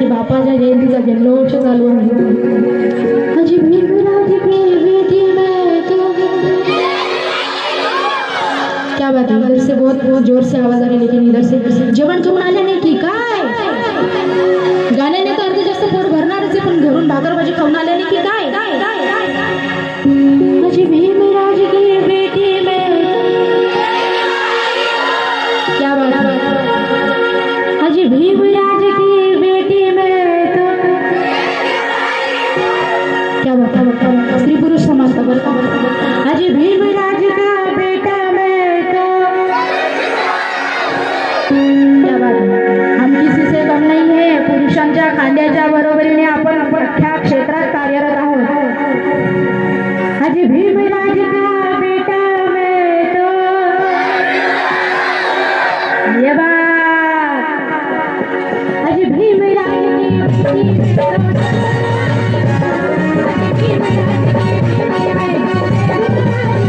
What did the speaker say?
की बापाच्या जयंतीचा जल्लोष चालू आहे। अजी भीमराज की बेटी मैं तो क्या बात है, इधर से बहुत बहुत जोर से आवाज आ रही, लेकिन इधर से जेवण करून आले नाही की काय? गाण्याने तर अर्ध जास्त पोट भरणारच आहे, पण घरून भाकर भाजी खाऊन आले नाही की काय? अजी भीमराज की बेटी मैं, क्या बात है, अजी भीमराज की बेटी मैं तो, क्या बात है, स्त्री पुरुष समाज का बरं। अजी भीमराज का बेटा मैं तो, क्या बात है, हम किसी से कम नहीं है, पुरुषांच्या खांद्याच्या बरोबरीने आपण अख्ख्या क्षेत्रात कार्यरत आहोत। अजी भीमराज का बेटा मैं तो, ये बात